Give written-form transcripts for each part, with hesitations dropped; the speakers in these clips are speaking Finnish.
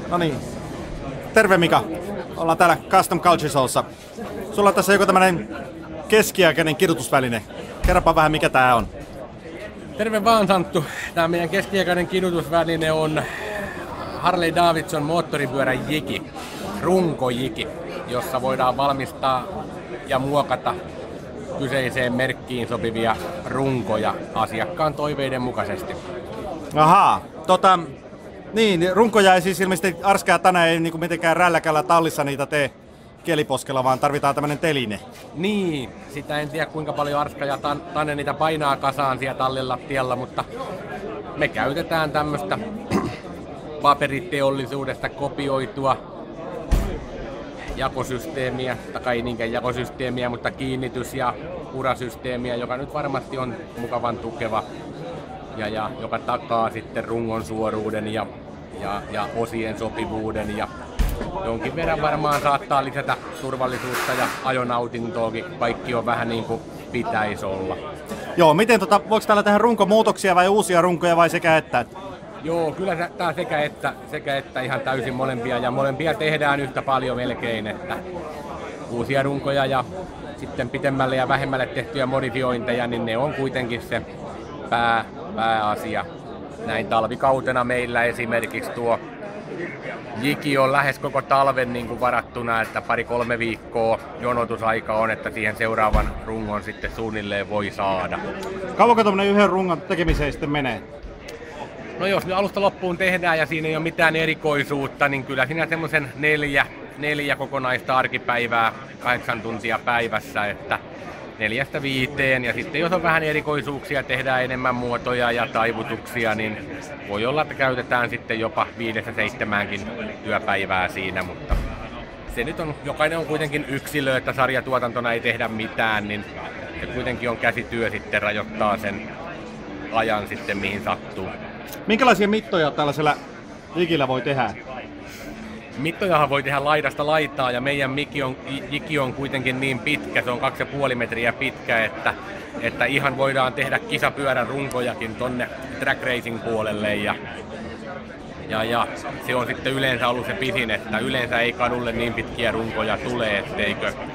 No niin. Terve Mika. Ollaan täällä Custom Culture Showssa. Sulla on tässä joku tämmönen keskiaikainen kidutusväline. Kerropa vähän mikä tää on. Terve vaan Santtu. Tää meidän keskiaikainen kidutusväline on Harley Davidson moottoripyörän jiki, runkojiki, jossa voidaan valmistaa ja muokata kyseiseen merkkiin sopivia runkoja asiakkaan toiveiden mukaisesti. Ahaa, niin, runkoja ei siis ilmeisesti Arska ja Tane ei niinku mitenkään rälläkällä tallissa niitä tee kieliposkella, vaan tarvitaan tämmönen teline. Niin, sitä en tiedä kuinka paljon Arska ja Tane niitä painaa kasaan siellä tallin lattialla, mutta me käytetään tämmöstä paperiteollisuudesta kopioitua jakosysteemiä, tai ei niinkään jakosysteemiä, mutta kiinnitys- ja urasysteemiä, joka nyt varmasti on mukavan tukeva ja joka takaa sitten rungon suoruuden ja osien sopivuuden ja jonkin verran varmaan saattaa lisätä turvallisuutta ja ajonautintoakin. Kaikki on vähän niin kuin pitäisi olla. Joo, miten voiko täällä tehdä runkomuutoksia vai uusia runkoja vai sekä että? Joo, kyllä tää sekä että ihan täysin molempia ja molempia tehdään yhtä paljon melkein, että uusia runkoja ja sitten pitemmälle ja vähemmälle tehtyjä modifiointeja, niin ne on kuitenkin se pääasia. Näin talvikautena meillä esimerkiksi tuo jiki on lähes koko talven niin kuin varattuna, että 2-3 viikkoa jonotusaika on, että siihen seuraavan rungon sitten suunnilleen voi saada. Kauanko tommonen yhden rungon tekemiseen sitten menee? No jos nyt alusta loppuun tehdään ja siinä ei ole mitään erikoisuutta, niin kyllä siinä semmoisen 4 kokonaista arkipäivää, 8 tuntia päivässä, että 4-5, ja sitten jos on vähän erikoisuuksia, tehdään enemmän muotoja ja taivutuksia, niin voi olla, että käytetään sitten jopa 5-7 työpäivää siinä, mutta se nyt on, jokainen on kuitenkin yksilö, että sarjatuotantona ei tehdä mitään, niin se kuitenkin on käsityö sitten rajoittaa sen ajan sitten mihin sattuu. Minkälaisia mittoja tällaisella jikillä voi tehdä? Mittojahan voi tehdä laidasta laitaa ja meidän jiki on kuitenkin niin pitkä, se on 2,5 metriä pitkä, että ihan voidaan tehdä kisapyörän runkojakin tonne track racing puolelle ja se on sitten yleensä ollut se pisin, että yleensä ei kadulle niin pitkiä runkoja tule,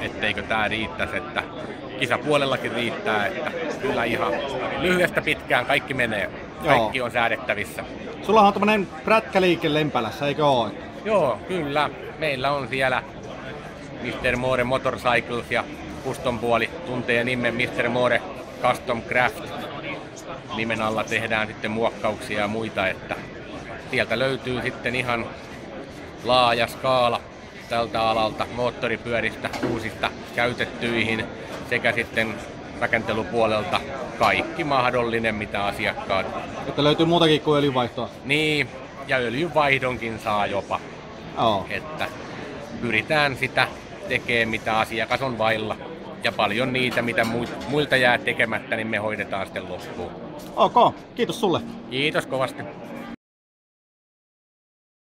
etteikö tää riittäisi, että kisapuolellakin riittää, että kyllä ihan lyhyestä pitkään kaikki menee, kaikki on säädettävissä. Sulla on tommonen prätkäliike Lempälässä, eikö oo? Joo, kyllä. Meillä on siellä Mr. More Motorcycles ja custom puoli tuntee nimen Mr. More Custom Craft. Nimen alla tehdään sitten muokkauksia ja muita, että sieltä löytyy sitten ihan laaja skaala tältä alalta moottoripyöristä uusista käytettyihin sekä sitten rakentelupuolelta kaikki mahdollinen mitä asiakkaat. Että löytyy muutakin kuin öljynvaihtoa. Niin, ja öljynvaihdonkin saa jopa. Että pyritään sitä tekemään mitä asiakas on vailla. Ja paljon niitä mitä muilta jää tekemättä, niin me hoidetaan sitten loppuun. Ok, kiitos sulle. Kiitos kovasti.